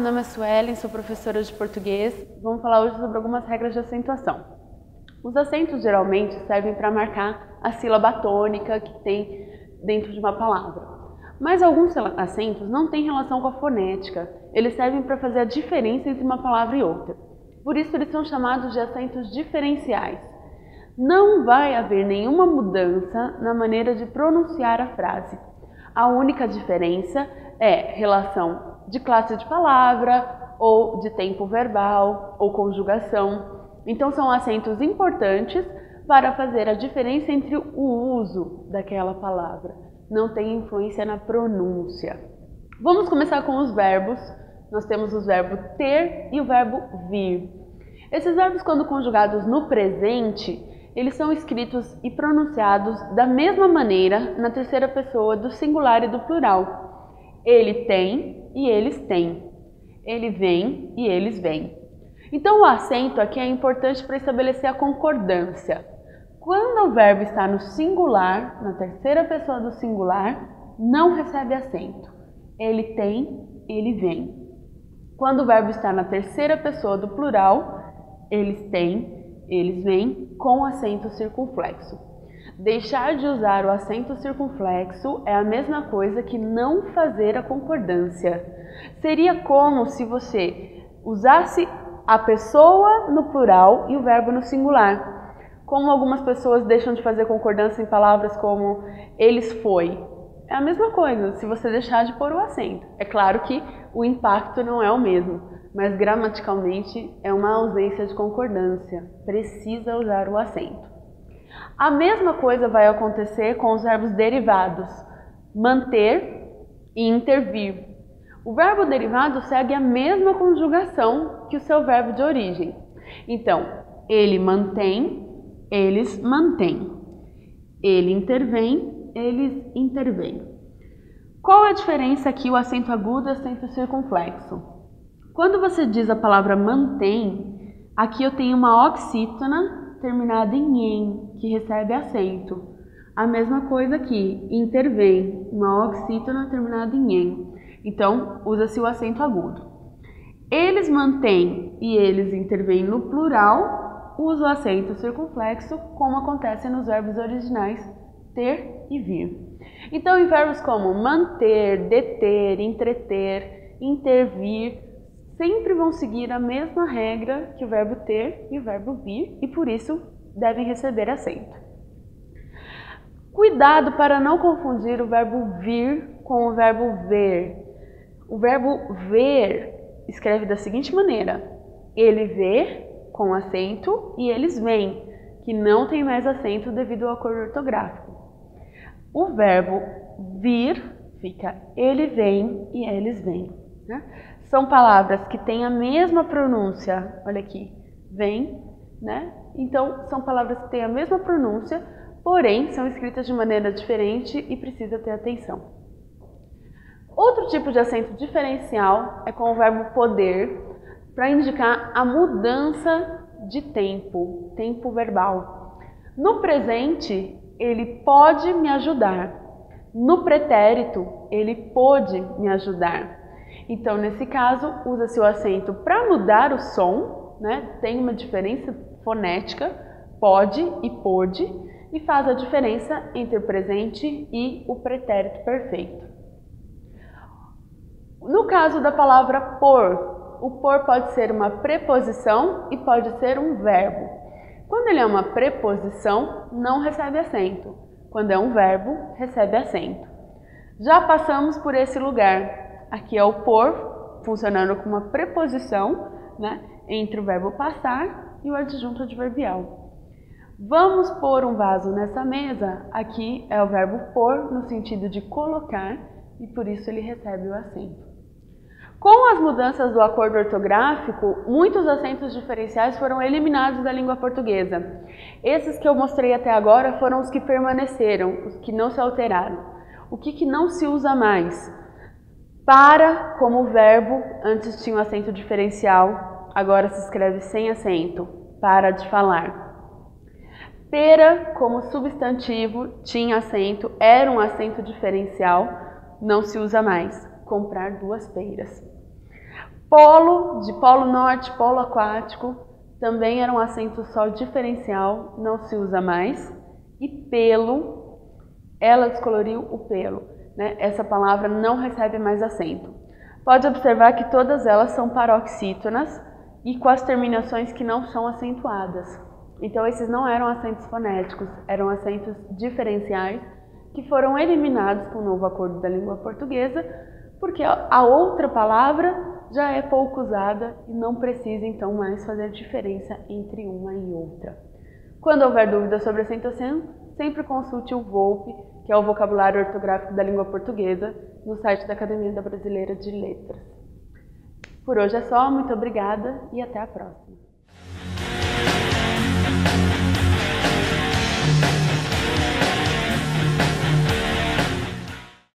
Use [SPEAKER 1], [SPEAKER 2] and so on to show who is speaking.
[SPEAKER 1] nome é Suelen, sou professora de português. Vamos falar hoje sobre algumas regras de acentuação. Os acentos geralmente servem para marcar a sílaba tônica que tem dentro de uma palavra. Mas alguns acentos não têm relação com a fonética, eles servem para fazer a diferença entre uma palavra e outra. Por isso eles são chamados de acentos diferenciais. Não vai haver nenhuma mudança na maneira de pronunciar a frase. A única diferença é relação de classe de palavra, ou de tempo verbal, ou conjugação. Então são acentos importantes para fazer a diferença entre o uso daquela palavra. Não tem influência na pronúncia. Vamos começar com os verbos. Nós temos os verbos ter e o verbo vir. Esses verbos, quando conjugados no presente, eles são escritos e pronunciados da mesma maneira na terceira pessoa do singular e do plural. Ele tem e eles têm. Ele vem e eles vêm. Então o acento aqui é importante para estabelecer a concordância. Quando o verbo está no singular, na terceira pessoa do singular, não recebe acento. Ele tem, ele vem. Quando o verbo está na terceira pessoa do plural, eles têm, eles vêm, com acento circunflexo. Deixar de usar o acento circunflexo é a mesma coisa que não fazer a concordância. Seria como se você usasse a pessoa no plural e o verbo no singular. Como algumas pessoas deixam de fazer concordância em palavras como eles foi. É a mesma coisa, se você deixar de pôr o acento. É claro que o impacto não é o mesmo, mas gramaticalmente é uma ausência de concordância. Precisa usar o acento. A mesma coisa vai acontecer com os verbos derivados, manter e intervir. O verbo derivado segue a mesma conjugação que o seu verbo de origem. Então, ele mantém, eles mantêm. Ele intervém, eles intervêm. Qual é a diferença aqui, o acento agudo e o acento circunflexo? Quando você diz a palavra mantém, aqui eu tenho uma oxítona terminada em "em", que recebe acento. A mesma coisa aqui, intervém, uma oxítona terminada em "em". Então, usa-se o acento agudo. Eles mantêm e eles intervêm no plural, usa o acento circunflexo, como acontece nos verbos originais ter e vir. Então, em verbos como manter, deter, entreter, intervir, sempre vão seguir a mesma regra que o verbo ter e o verbo vir, e por isso devem receber acento. Cuidado para não confundir o verbo vir com o verbo ver. O verbo ver escreve da seguinte maneira: ele vê com acento e eles veem, que não tem mais acento devido ao acordo ortográfico. O verbo vir fica ele vem e eles vêm, né? São palavras que têm a mesma pronúncia, olha aqui, vem, né? Então, são palavras que têm a mesma pronúncia, porém, são escritas de maneira diferente e precisa ter atenção. Outro tipo de acento diferencial é com o verbo poder, para indicar a mudança de tempo, tempo verbal. No presente, ele pode me ajudar. No pretérito, ele pôde me ajudar. Então, nesse caso, usa-se o acento para mudar o som, né? Tem uma diferença fonética, pode e pôde, e faz a diferença entre o presente e o pretérito perfeito. No caso da palavra por, o por pode ser uma preposição e pode ser um verbo. Quando ele é uma preposição, não recebe acento. Quando é um verbo, recebe acento. Já passamos por esse lugar. Aqui é o por, funcionando como uma preposição, né, entre o verbo passar e o adjunto adverbial. Vamos pôr um vaso nessa mesa. Aqui é o verbo pôr no sentido de colocar e por isso ele recebe o acento. Com as mudanças do acordo ortográfico, muitos acentos diferenciais foram eliminados da língua portuguesa. Esses que eu mostrei até agora foram os que permaneceram, os que não se alteraram. O que não se usa mais? Para, como verbo, antes tinha um acento diferencial, agora se escreve sem acento, para de falar. Pera, como substantivo, tinha acento, era um acento diferencial, não se usa mais. Comprar 2 peras. Polo, de polo norte, polo aquático, também era um acento só diferencial, não se usa mais. E pelo, ela descoloriu o pelo, né? Essa palavra não recebe mais acento. Pode observar que todas elas são paroxítonas e com as terminações que não são acentuadas. Então esses não eram acentos fonéticos, eram acentos diferenciais que foram eliminados com o novo acordo da língua portuguesa, porque a outra palavra já é pouco usada e não precisa então mais fazer diferença entre uma e outra. Quando houver dúvida sobre acento, sempre consulte o VOLPE, que é o Vocabulário Ortográfico da Língua Portuguesa, no site da Academia Brasileira de Letras. Por hoje é só, muito obrigada e até a próxima.